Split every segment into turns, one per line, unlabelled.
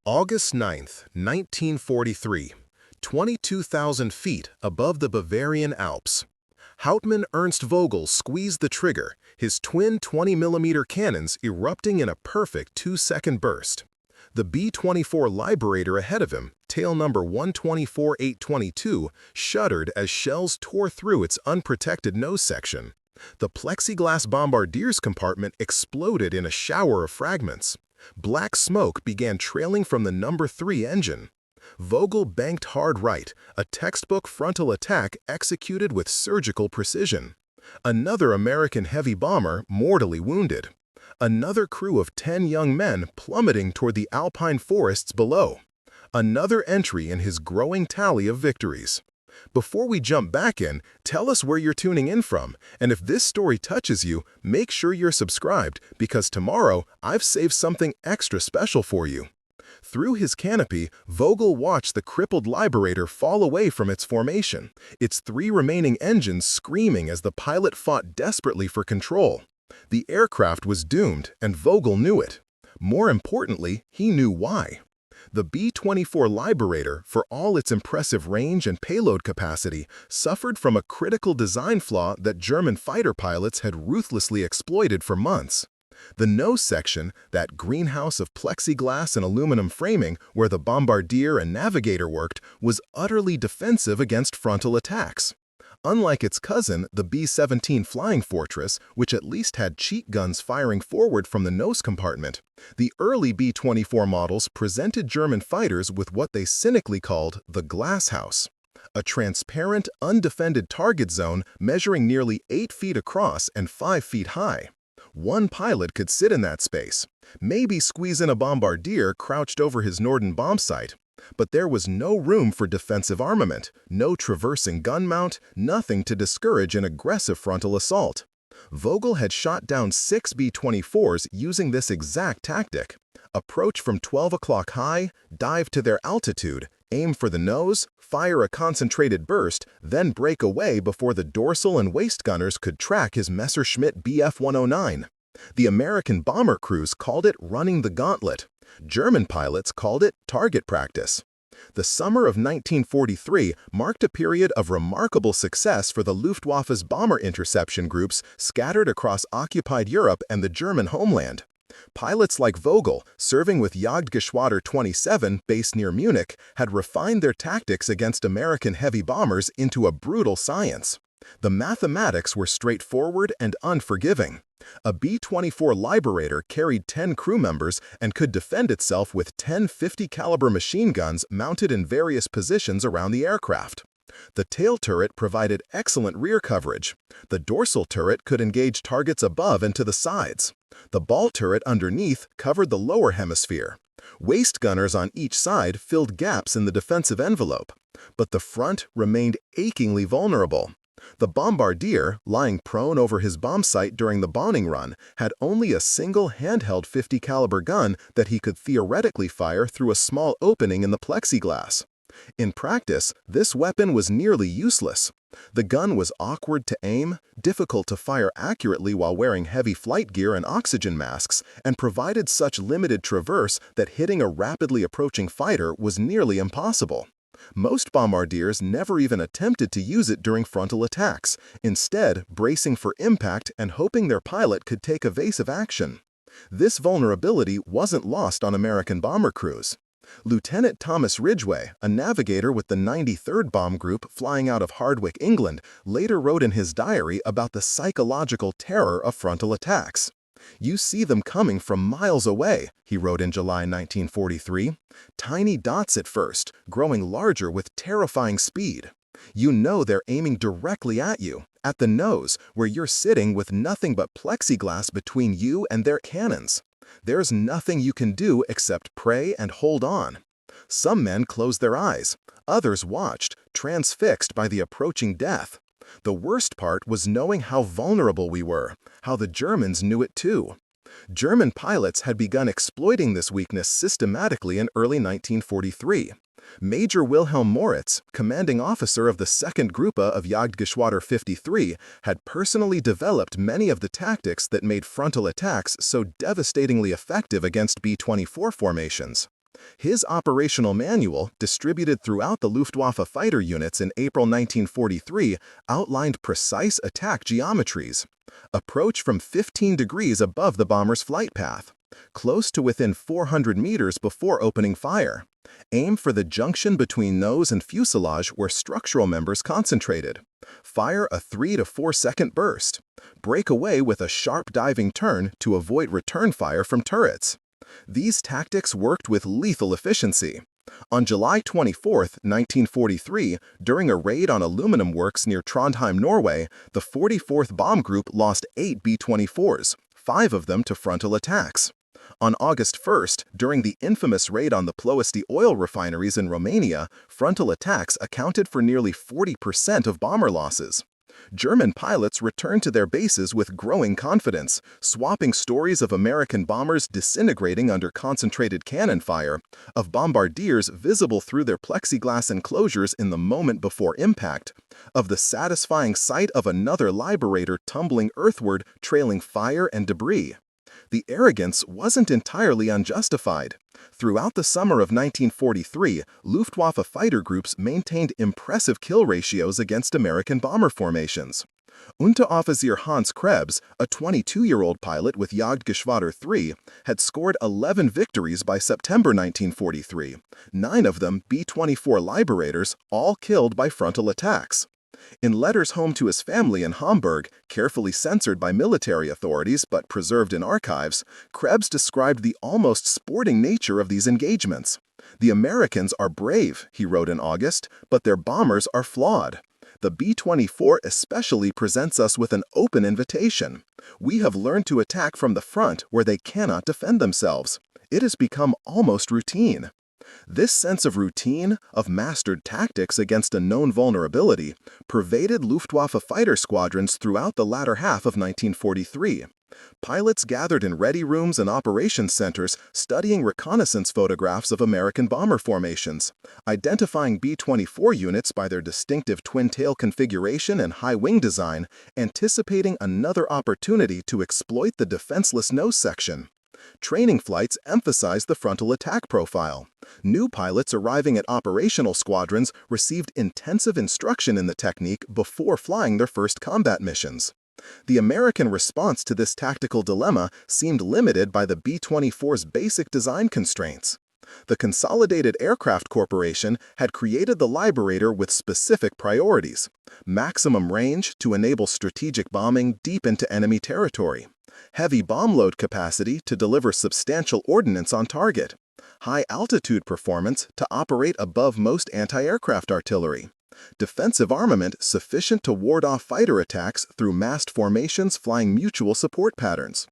August 9th, 1943, 22,000 feet above the Bavarian Alps. Hauptmann Ernst Vogel squeezed the trigger, his twin 20mm cannons erupting in a perfect 2-second burst. The B-24 Liberator ahead of him, tail number 124-822, shuddered as shells tore through its unprotected nose section. The plexiglass bombardier's compartment exploded in a shower of fragments. Black smoke began trailing from the number 3 engine. Vogel banked hard right, a textbook frontal attack executed with surgical precision. Another American heavy bomber mortally wounded. Another crew of 10 young men plummeting toward the Alpine forests below. Another entry in his growing tally of victories. Before we jump back in, tell us where you're tuning in from, and if this story touches you, make sure you're subscribed, because tomorrow I've saved something extra special for you. Through his canopy, Vogel watched the crippled Liberator fall away from its formation, its 3 remaining engines screaming as the pilot fought desperately for control. The aircraft was doomed, and Vogel knew it. More importantly, he knew why. The B-24 Liberator, for all its impressive range and payload capacity, suffered from a critical design flaw that German fighter pilots had ruthlessly exploited for months. The nose section, that greenhouse of plexiglass and aluminum framing where the bombardier and navigator worked, was utterly defensive against frontal attacks. Unlike its cousin, the B-17 Flying Fortress, which at least had cheat guns firing forward from the nose compartment, the early B-24 models presented German fighters with what they cynically called the glass house, a transparent, undefended target zone measuring nearly 8 feet across and 5 feet high. One pilot could sit in that space, maybe squeeze in a bombardier crouched over his Norden bomb site. But there was no room for defensive armament, no traversing gun mount, nothing to discourage an aggressive frontal assault. Vogel had shot down 6 B-24s using this exact tactic. Approach from 12 o'clock high, dive to their altitude, aim for the nose, fire a concentrated burst, then break away before the dorsal and waist gunners could track his Messerschmitt Bf-109. The American bomber crews called it running the gauntlet. German pilots called it target practice. The summer of 1943 marked a period of remarkable success for the Luftwaffe's bomber interception groups scattered across occupied Europe and the German homeland. Pilots like Vogel, serving with Jagdgeschwader 27 based near Munich, had refined their tactics against American heavy bombers into a brutal science. The mathematics were straightforward and unforgiving. A B-24 Liberator carried 10 crew members and could defend itself with 10 50-caliber machine guns mounted in various positions around the aircraft. The tail turret provided excellent rear coverage. The dorsal turret could engage targets above and to the sides. The ball turret underneath covered the lower hemisphere. Waist gunners on each side filled gaps in the defensive envelope. But the front remained achingly vulnerable. The bombardier, lying prone over his bomb site during the bombing run, had only a single handheld 50-caliber gun that he could theoretically fire through a small opening in the plexiglass. In practice, this weapon was nearly useless. The gun was awkward to aim, difficult to fire accurately while wearing heavy flight gear and oxygen masks, and provided such limited traverse that hitting a rapidly approaching fighter was nearly impossible. Most bombardiers never even attempted to use it during frontal attacks, instead bracing for impact and hoping their pilot could take evasive action. This vulnerability wasn't lost on American bomber crews. Lieutenant Thomas Ridgway, a navigator with the 93rd Bomb Group flying out of Hardwick, England, later wrote in his diary about the psychological terror of frontal attacks. "You see them coming from miles away," he wrote in July 1943. "Tiny dots at first, growing larger with terrifying speed. You know they're aiming directly at you, at the nose, where you're sitting with nothing but plexiglass between you and their cannons. There's nothing you can do except pray and hold on." Some men closed their eyes. Others watched, transfixed by the approaching death. The worst part was knowing how vulnerable we were, how the Germans knew it too. German pilots had begun exploiting this weakness systematically in early 1943. Major Wilhelm Moritz, commanding officer of the 2nd Gruppe of Jagdgeschwader 53, had personally developed many of the tactics that made frontal attacks so devastatingly effective against B-24 formations. His operational manual, distributed throughout the Luftwaffe fighter units in April 1943, outlined precise attack geometries. Approach from 15 degrees above the bomber's flight path, close to within 400 meters before opening fire. Aim for the junction between nose and fuselage where structural members concentrated. Fire a 3 to 4 second burst. Break away with a sharp diving turn to avoid return fire from turrets. These tactics worked with lethal efficiency. On July 24, 1943, during a raid on aluminum works near Trondheim, Norway, the 44th Bomb Group lost 8 B-24s, 5 of them to frontal attacks. On August 1st, during the infamous raid on the Ploiești oil refineries in Romania, frontal attacks accounted for nearly 40% of bomber losses. German pilots returned to their bases with growing confidence, swapping stories of American bombers disintegrating under concentrated cannon fire, of bombardiers visible through their plexiglass enclosures in the moment before impact, of the satisfying sight of another Liberator tumbling earthward, trailing fire and debris. The arrogance wasn't entirely unjustified. Throughout the summer of 1943, Luftwaffe fighter groups maintained impressive kill ratios against American bomber formations. Unteroffizier Hans Krebs, a 22-year-old pilot with Jagdgeschwader 3, had scored 11 victories by September 1943, 9 of them B-24 Liberators, all killed by frontal attacks. In letters home to his family in Hamburg, carefully censored by military authorities but preserved in archives, Krebs described the almost sporting nature of these engagements. "The Americans are brave," he wrote in August, "but their bombers are flawed. The B-24 especially presents us with an open invitation. We have learned to attack from the front where they cannot defend themselves. It has become almost routine." This sense of routine, of mastered tactics against a known vulnerability, pervaded Luftwaffe fighter squadrons throughout the latter half of 1943. Pilots gathered in ready rooms and operations centers studying reconnaissance photographs of American bomber formations, identifying B-24 units by their distinctive twin-tail configuration and high wing design, anticipating another opportunity to exploit the defenseless nose section. Training flights emphasized the frontal attack profile. New pilots arriving at operational squadrons received intensive instruction in the technique before flying their first combat missions. The American response to this tactical dilemma seemed limited by the B-24's basic design constraints. The Consolidated Aircraft Corporation had created the Liberator with specific priorities: maximum range to enable strategic bombing deep into enemy territory, heavy bomb load capacity to deliver substantial ordnance on target, high altitude performance to operate above most anti-aircraft artillery, defensive armament sufficient to ward off fighter attacks through massed formations flying mutual support patterns.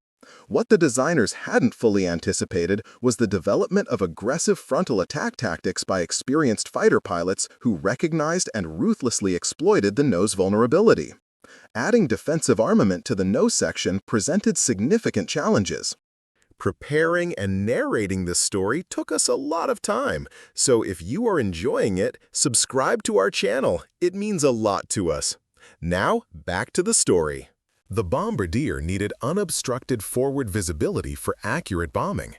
What the designers hadn't fully anticipated was the development of aggressive frontal attack tactics by experienced fighter pilots who recognized and ruthlessly exploited the nose vulnerability. Adding defensive armament to the nose section presented significant challenges. Preparing and narrating this story took us a lot of time, so if you are enjoying it, subscribe to our channel. It means a lot to us. Now, back to the story. The bombardier needed unobstructed forward visibility for accurate bombing.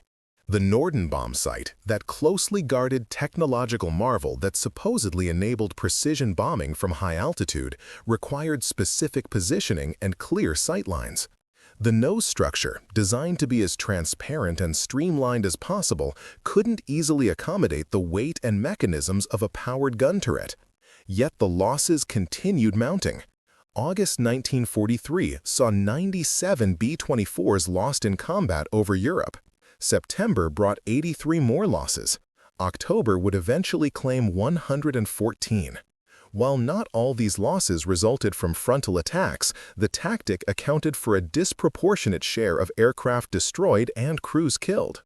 The Norden bomb sight, that closely guarded technological marvel that supposedly enabled precision bombing from high altitude, required specific positioning and clear sightlines. The nose structure, designed to be as transparent and streamlined as possible, couldn't easily accommodate the weight and mechanisms of a powered gun turret. Yet the losses continued mounting. August 1943 saw 97 B-24s lost in combat over Europe. September brought 83 more losses. October would eventually claim 114. While not all these losses resulted from frontal attacks, the tactic accounted for a disproportionate share of aircraft destroyed and crews killed.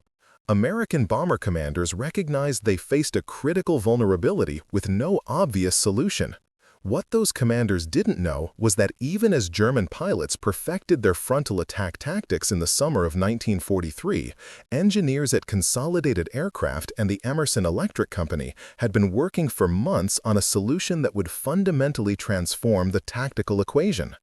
American bomber commanders recognized they faced a critical vulnerability with no obvious solution. What those commanders didn't know was that even as German pilots perfected their frontal attack tactics in the summer of 1943, engineers at Consolidated Aircraft and the Emerson Electric Company had been working for months on a solution that would fundamentally transform the tactical equation.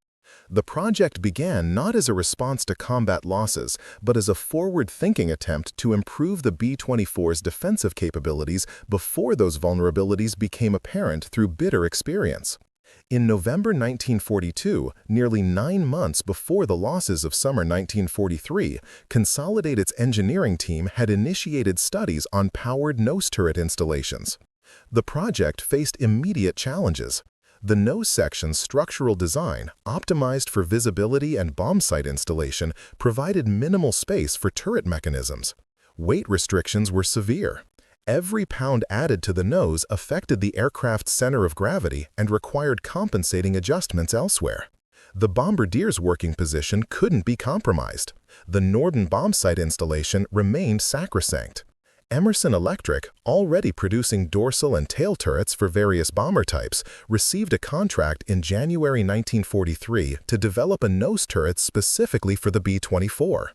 The project began not as a response to combat losses, but as a forward-thinking attempt to improve the B-24's defensive capabilities before those vulnerabilities became apparent through bitter experience. In November 1942, nearly 9 months before the losses of summer 1943, Consolidated's engineering team had initiated studies on powered nose turret installations. The project faced immediate challenges. The nose section's structural design, optimized for visibility and bomb sight installation, provided minimal space for turret mechanisms. Weight restrictions were severe. Every pound added to the nose affected the aircraft's center of gravity and required compensating adjustments elsewhere. The bombardier's working position couldn't be compromised. The Norden bomb sight installation remained sacrosanct. Emerson Electric, already producing dorsal and tail turrets for various bomber types, received a contract in January 1943 to develop a nose turret specifically for the B-24.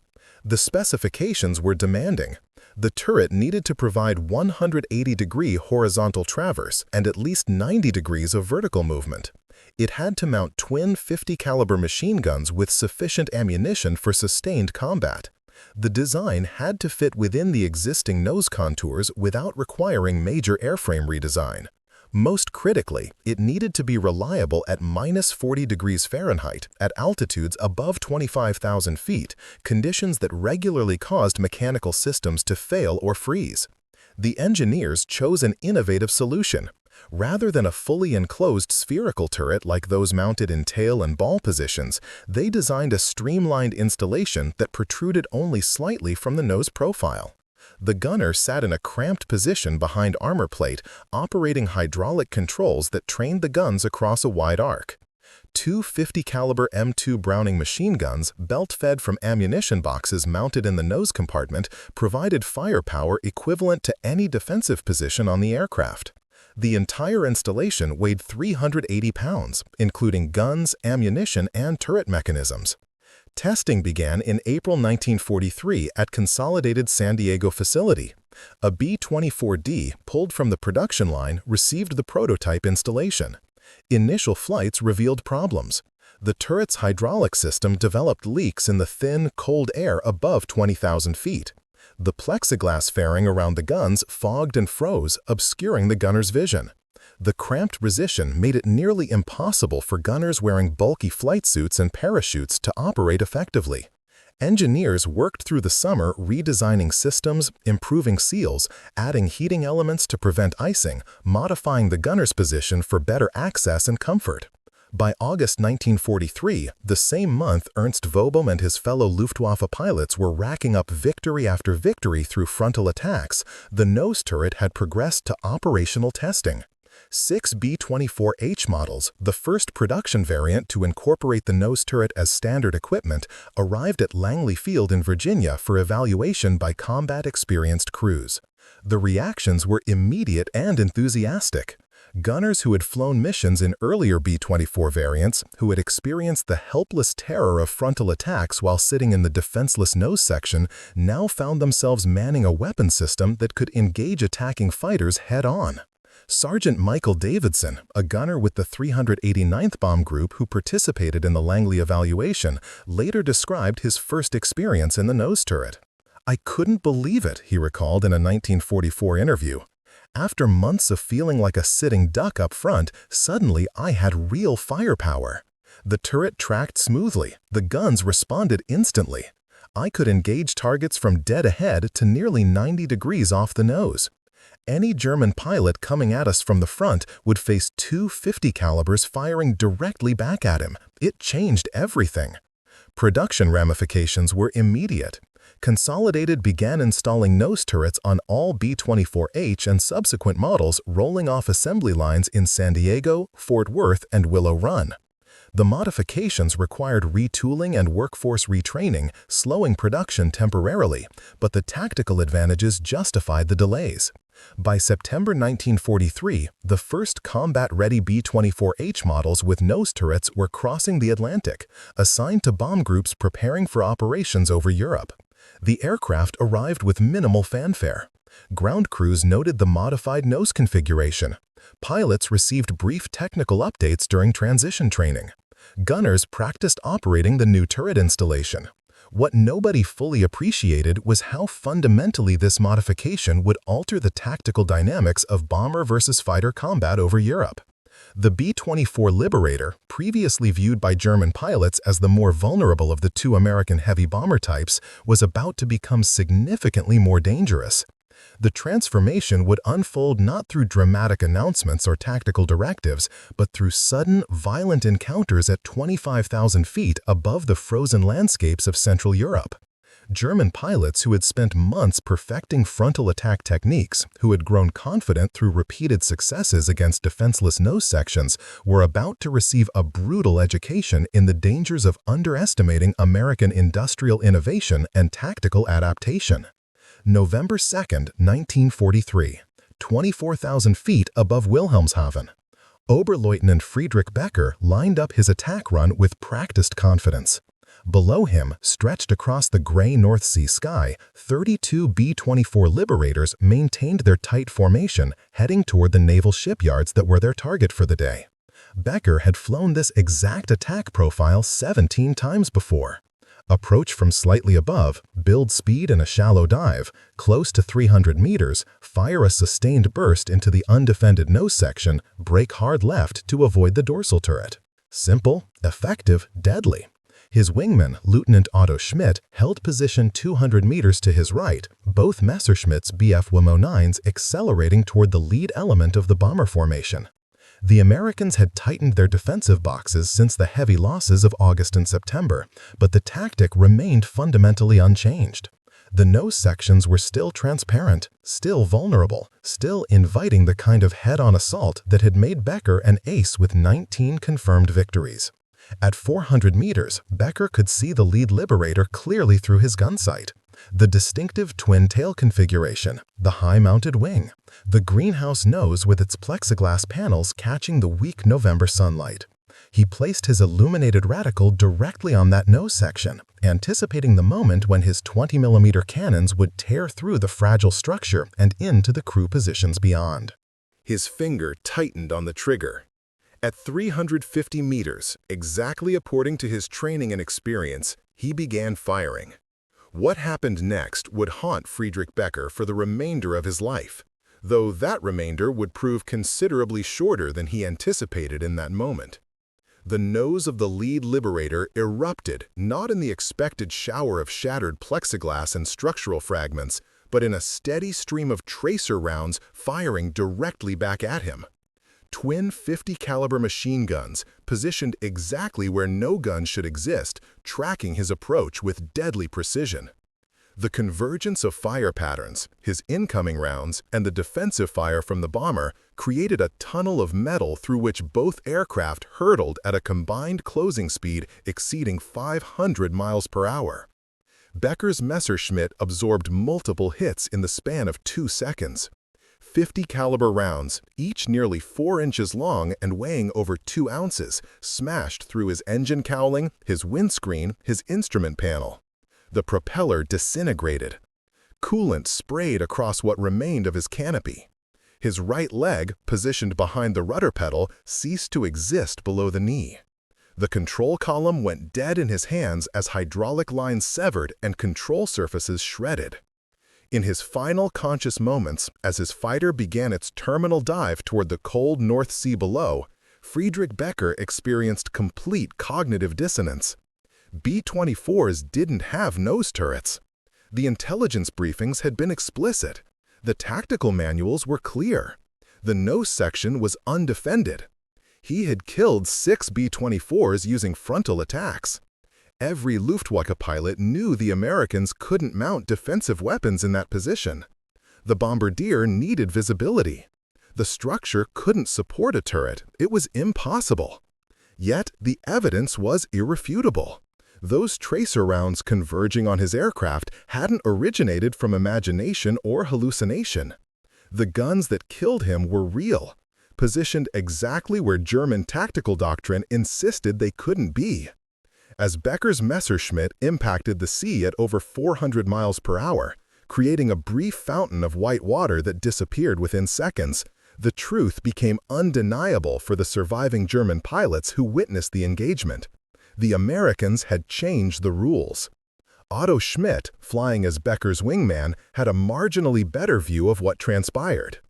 The specifications were demanding. The turret needed to provide 180-degree horizontal traverse and at least 90 degrees of vertical movement. It had to mount twin 50-caliber machine guns with sufficient ammunition for sustained combat. The design had to fit within the existing nose contours without requiring major airframe redesign. Most critically, it needed to be reliable at -40 degrees Fahrenheit at altitudes above 25,000 feet, conditions that regularly caused mechanical systems to fail or freeze. The engineers chose an innovative solution. Rather than a fully enclosed spherical turret like those mounted in tail and ball positions, they designed a streamlined installation that protruded only slightly from the nose profile. The gunner sat in a cramped position behind armor plate, operating hydraulic controls that trained the guns across a wide arc. Two 50-caliber M2 Browning machine guns, belt-fed from ammunition boxes mounted in the nose compartment, provided firepower equivalent to any defensive position on the aircraft. The entire installation weighed 380 pounds, including guns, ammunition, and turret mechanisms. Testing began in April 1943 at Consolidated's San Diego facility. A B-24D, pulled from the production line, received the prototype installation. Initial flights revealed problems. The turret's hydraulic system developed leaks in the thin, cold air above 20,000 feet. The plexiglass fairing around the guns fogged and froze, obscuring the gunner's vision. The cramped position made it nearly impossible for gunners wearing bulky flight suits and parachutes to operate effectively. Engineers worked through the summer redesigning systems, improving seals, adding heating elements to prevent icing, modifying the gunner's position for better access and comfort. By August 1943, the same month Ernst Vogel and his fellow Luftwaffe pilots were racking up victory after victory through frontal attacks, the nose turret had progressed to operational testing. 6 B-24H models, the first production variant to incorporate the nose turret as standard equipment, arrived at Langley Field in Virginia for evaluation by combat-experienced crews. The reactions were immediate and enthusiastic. Gunners who had flown missions in earlier B-24 variants, who had experienced the helpless terror of frontal attacks while sitting in the defenseless nose section, now found themselves manning a weapon system that could engage attacking fighters head-on. Sergeant Michael Davidson, a gunner with the 389th Bomb Group who participated in the Langley evaluation, later described his first experience in the nose turret. "I couldn't believe it," he recalled in a 1944 interview. "After months of feeling like a sitting duck up front, suddenly I had real firepower. The turret tracked smoothly. The guns responded instantly. I could engage targets from dead ahead to nearly 90 degrees off the nose. Any German pilot coming at us from the front would face two 50 calibers firing directly back at him. It changed everything." Production ramifications were immediate. Consolidated began installing nose turrets on all B-24H and subsequent models rolling off assembly lines in San Diego, Fort Worth, and Willow Run. The modifications required retooling and workforce retraining, slowing production temporarily, but the tactical advantages justified the delays. By September 1943, the first combat-ready B-24H models with nose turrets were crossing the Atlantic, assigned to bomb groups preparing for operations over Europe. The aircraft arrived with minimal fanfare. Ground crews noted the modified nose configuration. Pilots received brief technical updates during transition training. Gunners practiced operating the new turret installation. What nobody fully appreciated was how fundamentally this modification would alter the tactical dynamics of bomber versus fighter combat over Europe. The B-24 Liberator, previously viewed by German pilots as the more vulnerable of the two American heavy bomber types, was about to become significantly more dangerous. The transformation would unfold not through dramatic announcements or tactical directives, but through sudden, violent encounters at 25,000 feet above the frozen landscapes of Central Europe. German pilots who had spent months perfecting frontal attack techniques, who had grown confident through repeated successes against defenseless nose sections, were about to receive a brutal education in the dangers of underestimating American industrial innovation and tactical adaptation. November 2, 1943, 24,000 feet above Wilhelmshaven. Oberleutnant Friedrich Becker lined up his attack run with practiced confidence. Below him, stretched across the gray North Sea sky, 32 B-24 Liberators maintained their tight formation, heading toward the naval shipyards that were their target for the day. Becker had flown this exact attack profile 17 times before. Approach from slightly above, build speed in a shallow dive, close to 300 meters, fire a sustained burst into the undefended nose section, brake hard left to avoid the dorsal turret. Simple, effective, deadly. His wingman, Lieutenant Otto Schmidt, held position 200 meters to his right, both Messerschmitt's Bf-109s accelerating toward the lead element of the bomber formation. The Americans had tightened their defensive boxes since the heavy losses of August and September, but the tactic remained fundamentally unchanged. The nose sections were still transparent, still vulnerable, still inviting the kind of head-on assault that had made Becker an ace with 19 confirmed victories. At 400 meters, Becker could see the lead Liberator clearly through his gun sight. The distinctive twin-tail configuration, the high-mounted wing, the greenhouse nose with its plexiglass panels catching the weak November sunlight. He placed his illuminated reticle directly on that nose section, anticipating the moment when his 20mm cannons would tear through the fragile structure and into the crew positions beyond. His finger tightened on the trigger. At 350 meters, exactly according to his training and experience, he began firing. What happened next would haunt Friedrich Becker for the remainder of his life, though that remainder would prove considerably shorter than he anticipated in that moment. The nose of the lead Liberator erupted not in the expected shower of shattered plexiglass and structural fragments, but in a steady stream of tracer rounds firing directly back at him. Twin 50-caliber machine guns, positioned exactly where no gun should exist, tracking his approach with deadly precision. The convergence of fire patterns, his incoming rounds, and the defensive fire from the bomber created a tunnel of metal through which both aircraft hurtled at a combined closing speed exceeding 500 miles per hour. Becker's Messerschmitt absorbed multiple hits in the span of 2 seconds. 50-caliber rounds, each nearly 4 inches long and weighing over 2 ounces, smashed through his engine cowling, his windscreen, his instrument panel. The propeller disintegrated. Coolant sprayed across what remained of his canopy. His right leg, positioned behind the rudder pedal, ceased to exist below the knee. The control column went dead in his hands as hydraulic lines severed and control surfaces shredded. In his final conscious moments, as his fighter began its terminal dive toward the cold North Sea below, Friedrich Becker experienced complete cognitive dissonance. B-24s didn't have nose turrets. The intelligence briefings had been explicit. The tactical manuals were clear. The nose section was undefended. He had killed 6 B-24s using frontal attacks. Every Luftwaffe pilot knew the Americans couldn't mount defensive weapons in that position. The bombardier needed visibility. The structure couldn't support a turret. It was impossible. Yet the evidence was irrefutable. Those tracer rounds converging on his aircraft hadn't originated from imagination or hallucination. The guns that killed him were real, positioned exactly where German tactical doctrine insisted they couldn't be. As Becker's Messerschmitt impacted the sea at over 400 miles per hour, creating a brief fountain of white water that disappeared within seconds, The truth became undeniable for the surviving German pilots who witnessed the engagement. The Americans had changed the rules. Otto Schmidt, flying as Becker's wingman, had a marginally better view of what transpired.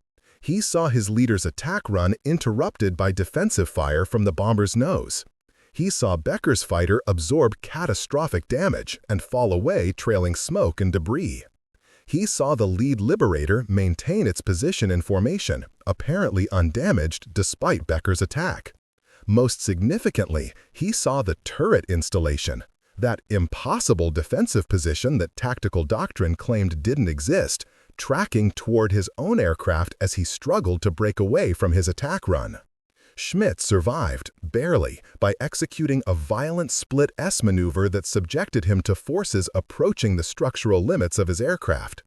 He saw his leader's attack run interrupted by defensive fire from the bomber's nose. He saw Becker's fighter absorb catastrophic damage and fall away trailing smoke and debris. He saw the lead Liberator maintain its position in formation, apparently undamaged despite Becker's attack. Most significantly, he saw the turret installation, that impossible defensive position that tactical doctrine claimed didn't exist, tracking toward his own aircraft as he struggled to break away from his attack run. Schmidt survived, barely, by executing a violent split-S maneuver that subjected him to forces approaching the structural limits of his aircraft.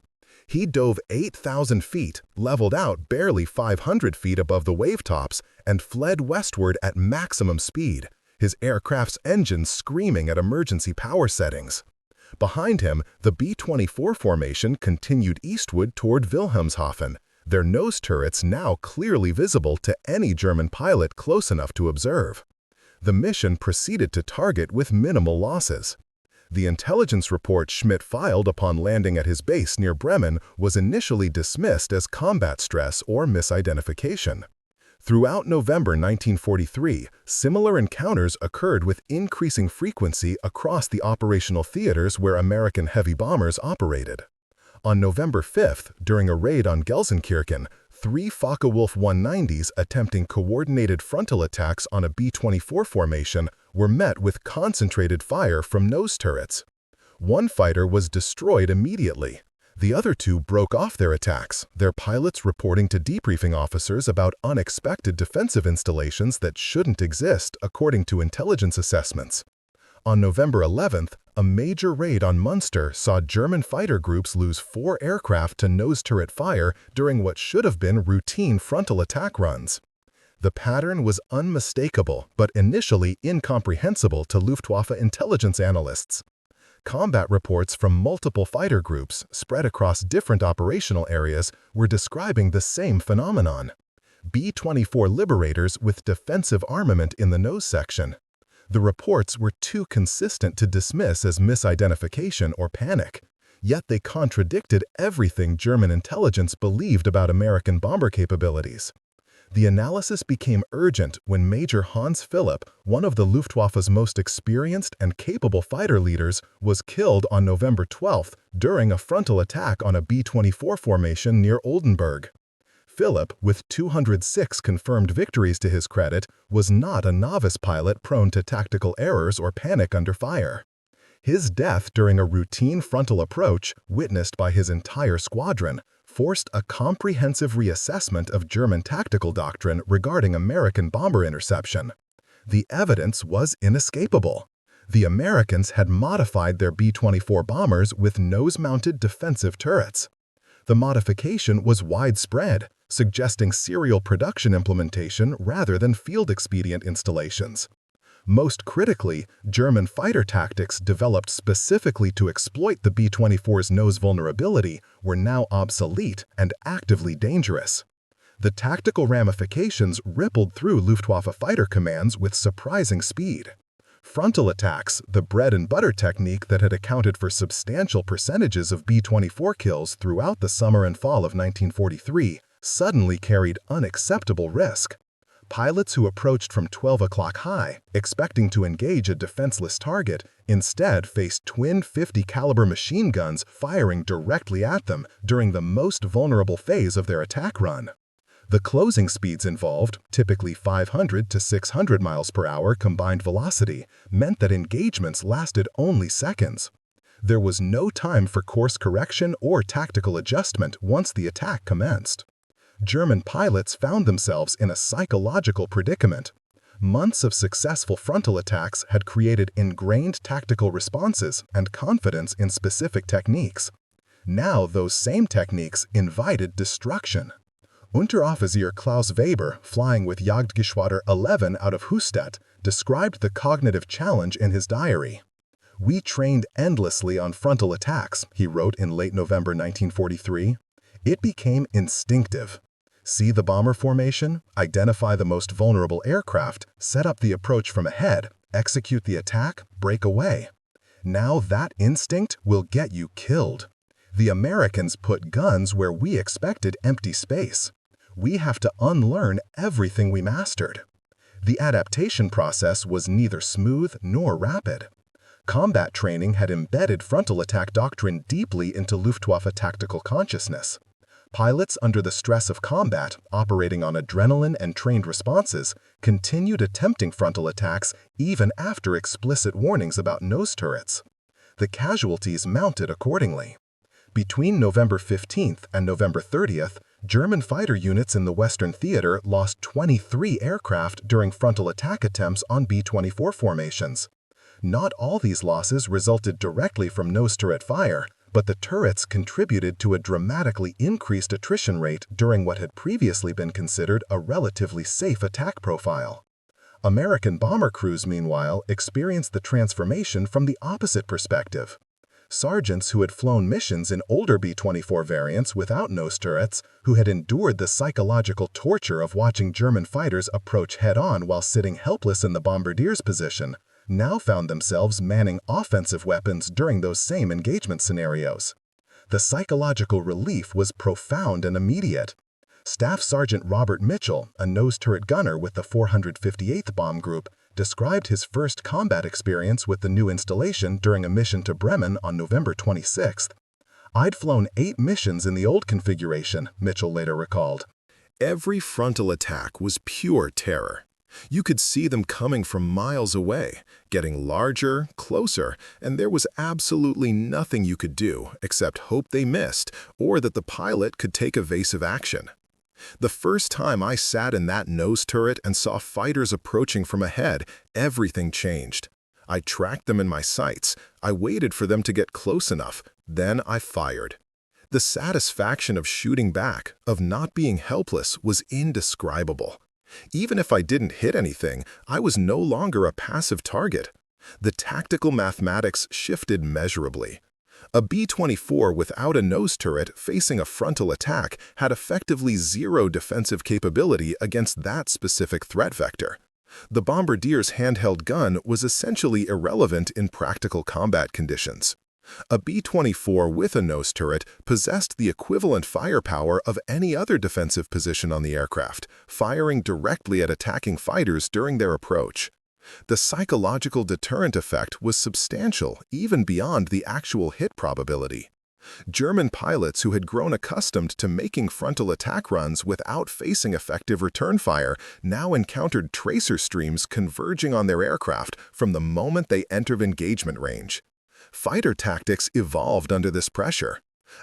He dove 8,000 feet, leveled out barely 500 feet above the wavetops, and fled westward at maximum speed, his aircraft's engines screaming at emergency power settings. Behind him, the B-24 formation continued eastward toward Wilhelmshaven, their nose turrets now clearly visible to any German pilot close enough to observe. The mission proceeded to target with minimal losses. The intelligence report Schmidt filed upon landing at his base near Bremen was initially dismissed as combat stress or misidentification. Throughout November 1943, similar encounters occurred with increasing frequency across the operational theaters where American heavy bombers operated. On November 5th, during a raid on Gelsenkirchen, 3 Focke-Wulf 190s attempting coordinated frontal attacks on a B-24 formation were met with concentrated fire from nose turrets. One fighter was destroyed immediately. The other 2 broke off their attacks, their pilots reporting to debriefing officers about unexpected defensive installations that shouldn't exist according to intelligence assessments. On November 11th, a major raid on Munster saw German fighter groups lose 4 aircraft to nose turret fire during what should have been routine frontal attack runs. The pattern was unmistakable but initially incomprehensible to Luftwaffe intelligence analysts. Combat reports from multiple fighter groups, spread across different operational areas, were describing the same phenomenon. B-24 Liberators with defensive armament in the nose section. The reports were too consistent to dismiss as misidentification or panic, yet they contradicted everything German intelligence believed about American bomber capabilities. The analysis became urgent when Major Hans Philipp, one of the Luftwaffe's most experienced and capable fighter leaders, was killed on November 12th during a frontal attack on a B-24 formation near Oldenburg. Philipp, with 206 confirmed victories to his credit, was not a novice pilot prone to tactical errors or panic under fire. His death during a routine frontal approach, witnessed by his entire squadron, forced a comprehensive reassessment of German tactical doctrine regarding American bomber interception. The evidence was inescapable. The Americans had modified their B-24 bombers with nose-mounted defensive turrets. The modification was widespread, suggesting serial production implementation rather than field-expedient installations. Most critically, German fighter tactics developed specifically to exploit the B-24's nose vulnerability were now obsolete and actively dangerous. The tactical ramifications rippled through Luftwaffe fighter commands with surprising speed. Frontal attacks, the bread-and-butter technique that had accounted for substantial percentages of B-24 kills throughout the summer and fall of 1943, suddenly carried unacceptable risk. Pilots who approached from 12 o'clock high, expecting to engage a defenseless target, instead faced twin 50-caliber machine guns firing directly at them during the most vulnerable phase of their attack run. The closing speeds involved, typically 500 to 600 miles per hour combined velocity, meant that engagements lasted only seconds. There was no time for course correction or tactical adjustment once the attack commenced. German pilots found themselves in a psychological predicament. Months of successful frontal attacks had created ingrained tactical responses and confidence in specific techniques. Now those same techniques invited destruction. Unteroffizier Klaus Weber, flying with Jagdgeschwader 11 out of Höchstadt, described the cognitive challenge in his diary. "We trained endlessly on frontal attacks," he wrote in late November 1943. "It became instinctive. See the bomber formation, identify the most vulnerable aircraft, set up the approach from ahead, execute the attack, break away. Now that instinct will get you killed. The Americans put guns where we expected empty space. We have to unlearn everything we mastered. The adaptation process was neither smooth nor rapid. Combat training had embedded frontal attack doctrine deeply into Luftwaffe tactical consciousness. Pilots under the stress of combat, operating on adrenaline and trained responses, continued attempting frontal attacks even after explicit warnings about nose turrets. The casualties mounted accordingly. Between November 15th and November 30th, German fighter units in the Western Theater lost 23 aircraft during frontal attack attempts on B-24 formations. Not all these losses resulted directly from nose turret fire, but the turrets contributed to a dramatically increased attrition rate during what had previously been considered a relatively safe attack profile. American bomber crews, meanwhile, experienced the transformation from the opposite perspective. Sergeants who had flown missions in older B-24 variants without nose turrets, who had endured the psychological torture of watching German fighters approach head-on while sitting helpless in the bombardier's position, now found themselves manning offensive weapons during those same engagement scenarios. The psychological relief was profound and immediate. Staff Sergeant Robert Mitchell, a nose turret gunner with the 458th Bomb Group, described his first combat experience with the new installation during a mission to Bremen on November 26th. "I'd flown 8 missions in the old configuration," Mitchell later recalled. Every frontal attack was pure terror. You could see them coming from miles away, getting larger, closer, and there was absolutely nothing you could do except hope they missed or that the pilot could take evasive action. The first time I sat in that nose turret and saw fighters approaching from ahead, everything changed. I tracked them in my sights. I waited for them to get close enough. Then I fired. The satisfaction of shooting back, of not being helpless, was indescribable. Even if I didn't hit anything, I was no longer a passive target. The tactical mathematics shifted measurably. A B-24 without a nose turret facing a frontal attack had effectively zero defensive capability against that specific threat vector. The bombardier's handheld gun was essentially irrelevant in practical combat conditions. A B-24 with a nose turret possessed the equivalent firepower of any other defensive position on the aircraft, firing directly at attacking fighters during their approach. The psychological deterrent effect was substantial, even beyond the actual hit probability. German pilots who had grown accustomed to making frontal attack runs without facing effective return fire now encountered tracer streams converging on their aircraft from the moment they entered engagement range. Fighter tactics evolved under this pressure.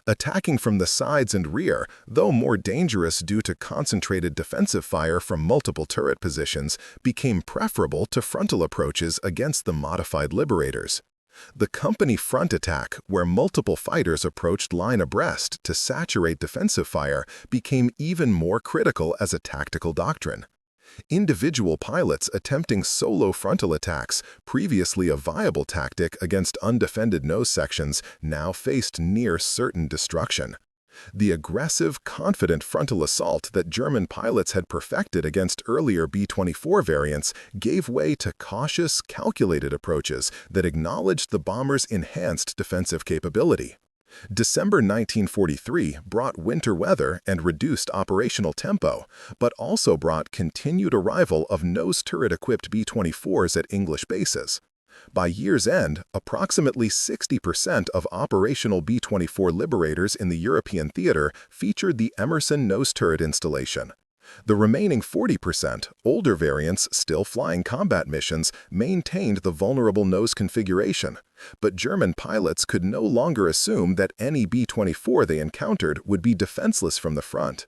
Attacking from the sides and rear, though more dangerous due to concentrated defensive fire from multiple turret positions, became preferable to frontal approaches against the modified Liberators. The company front attack, where multiple fighters approached line abreast to saturate defensive fire, became even more critical as a tactical doctrine. Individual pilots attempting solo frontal attacks, previously a viable tactic against undefended nose sections, now faced near certain destruction. The aggressive, confident frontal assault that German pilots had perfected against earlier B-24 variants gave way to cautious, calculated approaches that acknowledged the bomber's enhanced defensive capability. December 1943 brought winter weather and reduced operational tempo, but also brought continued arrival of nose turret-equipped B-24s at English bases. By year's end, approximately 60% of operational B-24 Liberators in the European theater featured the Emerson nose turret installation. The remaining 40%, older variants still flying combat missions, maintained the vulnerable nose configuration, but German pilots could no longer assume that any B-24 they encountered would be defenseless from the front.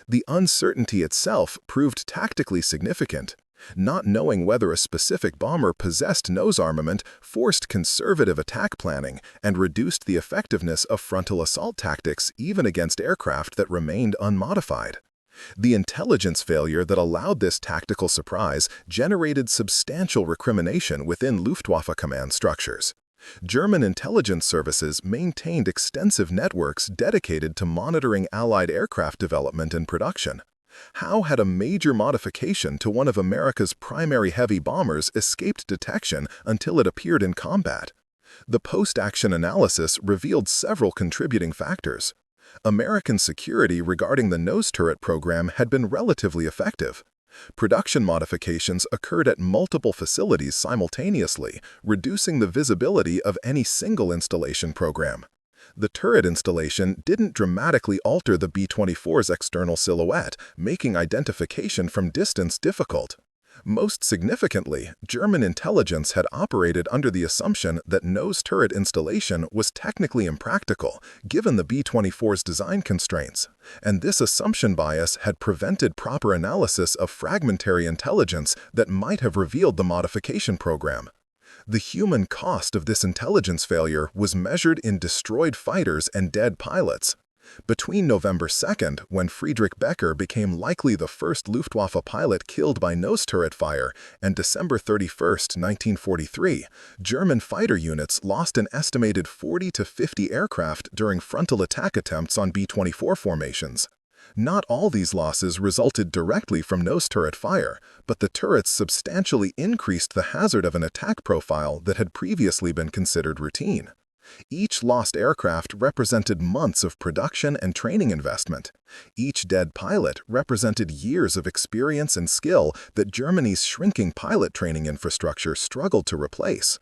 The uncertainty itself proved tactically significant. Not knowing whether a specific bomber possessed nose armament forced conservative attack planning and reduced the effectiveness of frontal assault tactics even against aircraft that remained unmodified. The intelligence failure that allowed this tactical surprise generated substantial recrimination within Luftwaffe command structures. German intelligence services maintained extensive networks dedicated to monitoring Allied aircraft development and production. How had a major modification to one of America's primary heavy bombers escaped detection until it appeared in combat? The post-action analysis revealed several contributing factors. American security regarding the nose turret program had been relatively effective. Production modifications occurred at multiple facilities simultaneously, reducing the visibility of any single installation program. The turret installation didn't dramatically alter the B-24's external silhouette, making identification from distance difficult. Most significantly, German intelligence had operated under the assumption that nose turret installation was technically impractical, given the B-24's design constraints, and this assumption bias had prevented proper analysis of fragmentary intelligence that might have revealed the modification program. The human cost of this intelligence failure was measured in destroyed fighters and dead pilots. Between November 2nd, when Friedrich Becker became likely the first Luftwaffe pilot killed by nose turret fire, and December 31, 1943, German fighter units lost an estimated 40 to 50 aircraft during frontal attack attempts on B-24 formations. Not all these losses resulted directly from nose turret fire, but the turrets substantially increased the hazard of an attack profile that had previously been considered routine. Each lost aircraft represented months of production and training investment. Each dead pilot represented years of experience and skill that Germany's shrinking pilot training infrastructure struggled to replace.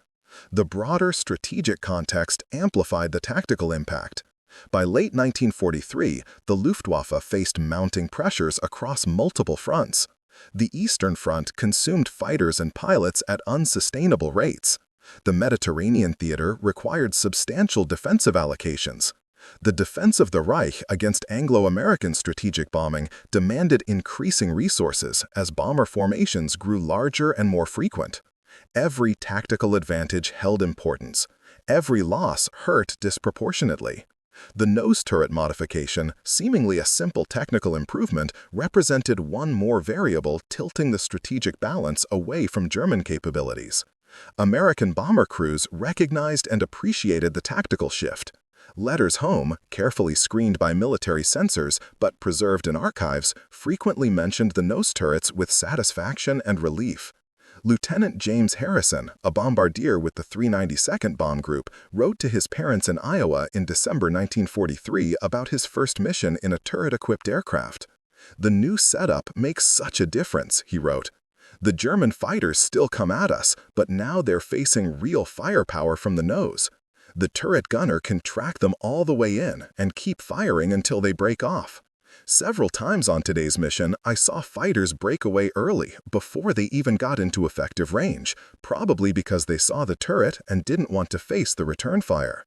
The broader strategic context amplified the tactical impact. By late 1943, the Luftwaffe faced mounting pressures across multiple fronts. The Eastern Front consumed fighters and pilots at unsustainable rates. The Mediterranean theater required substantial defensive allocations. The defense of the Reich against Anglo-American strategic bombing demanded increasing resources as bomber formations grew larger and more frequent. Every tactical advantage held importance. Every loss hurt disproportionately. The nose turret modification, seemingly a simple technical improvement, represented one more variable tilting the strategic balance away from German capabilities. American bomber crews recognized and appreciated the tactical shift. Letters home, carefully screened by military censors but preserved in archives, frequently mentioned the nose turrets with satisfaction and relief. Lieutenant James Harrison, a bombardier with the 392nd Bomb Group, wrote to his parents in Iowa in December 1943 about his first mission in a turret-equipped aircraft. "The new setup makes such a difference," he wrote. "The German fighters still come at us, but now they're facing real firepower from the nose. The turret gunner can track them all the way in and keep firing until they break off. Several times on today's mission, I saw fighters break away early, before they even got into effective range, probably because they saw the turret and didn't want to face the return fire.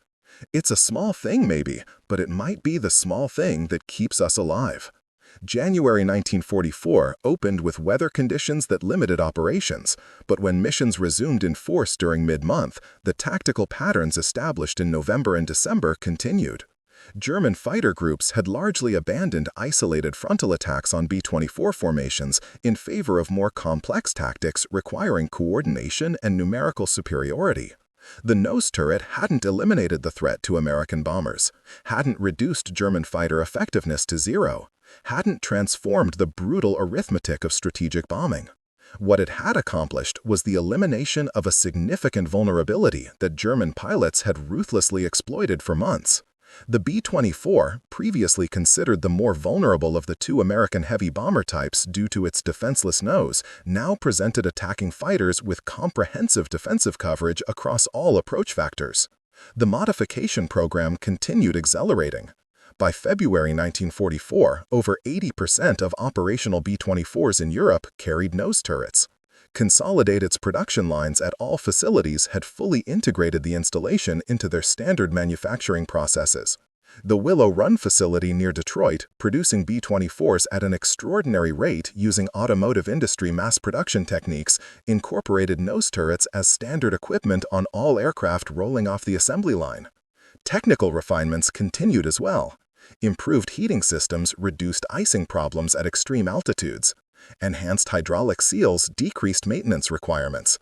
It's a small thing maybe, but it might be the small thing that keeps us alive." January 1944 opened with weather conditions that limited operations, but when missions resumed in force during mid-month, the tactical patterns established in November and December continued. German fighter groups had largely abandoned isolated frontal attacks on B-24 formations in favor of more complex tactics requiring coordination and numerical superiority. The nose turret hadn't eliminated the threat to American bombers, hadn't reduced German fighter effectiveness to zero, hadn't transformed the brutal arithmetic of strategic bombing. What it had accomplished was the elimination of a significant vulnerability that German pilots had ruthlessly exploited for months. The B-24, previously considered the more vulnerable of the two American heavy bomber types due to its defenseless nose, now presented attacking fighters with comprehensive defensive coverage across all approach factors. The modification program continued accelerating. By February 1944, over 80% of operational B-24s in Europe carried nose turrets. Consolidated's production lines at all facilities had fully integrated the installation into their standard manufacturing processes. The Willow Run facility near Detroit, producing B-24s at an extraordinary rate using automotive industry mass production techniques, incorporated nose turrets as standard equipment on all aircraft rolling off the assembly line. Technical refinements continued as well. Improved heating systems reduced icing problems at extreme altitudes. Enhanced hydraulic seals decreased maintenance requirements.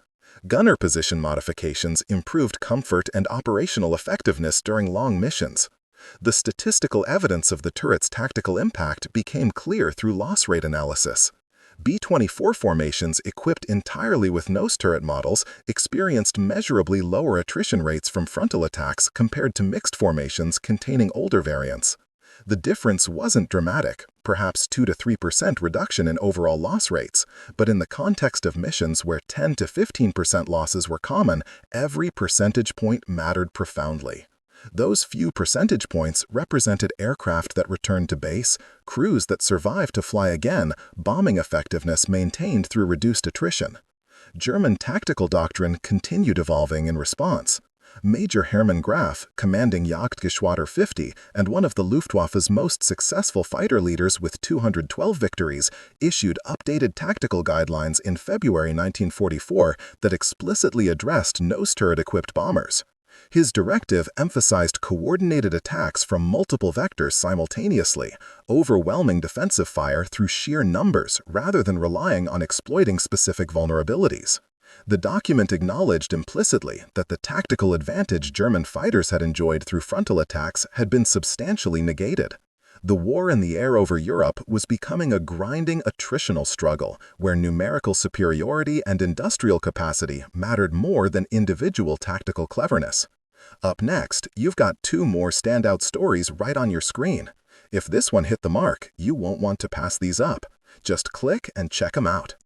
Gunner position modifications improved comfort and operational effectiveness during long missions. The statistical evidence of the turret's tactical impact became clear through loss rate analysis. B-24 formations equipped entirely with nose turret models experienced measurably lower attrition rates from frontal attacks compared to mixed formations containing older variants. The difference wasn't dramatic, perhaps 2 to 3% reduction in overall loss rates, but in the context of missions where 10 to 15% losses were common, every percentage point mattered profoundly. Those few percentage points represented aircraft that returned to base, crews that survived to fly again, bombing effectiveness maintained through reduced attrition. German tactical doctrine continued evolving in response. Major Hermann Graf, commanding Jagdgeschwader 50 and one of the Luftwaffe's most successful fighter leaders with 212 victories, issued updated tactical guidelines in February 1944 that explicitly addressed nose turret-equipped bombers. His directive emphasized coordinated attacks from multiple vectors simultaneously, overwhelming defensive fire through sheer numbers rather than relying on exploiting specific vulnerabilities. The document acknowledged implicitly that the tactical advantage German fighters had enjoyed through frontal attacks had been substantially negated. The war in the air over Europe was becoming a grinding attritional struggle where numerical superiority and industrial capacity mattered more than individual tactical cleverness. Up next, you've got two more standout stories right on your screen. If this one hit the mark, you won't want to pass these up. Just click and check them out.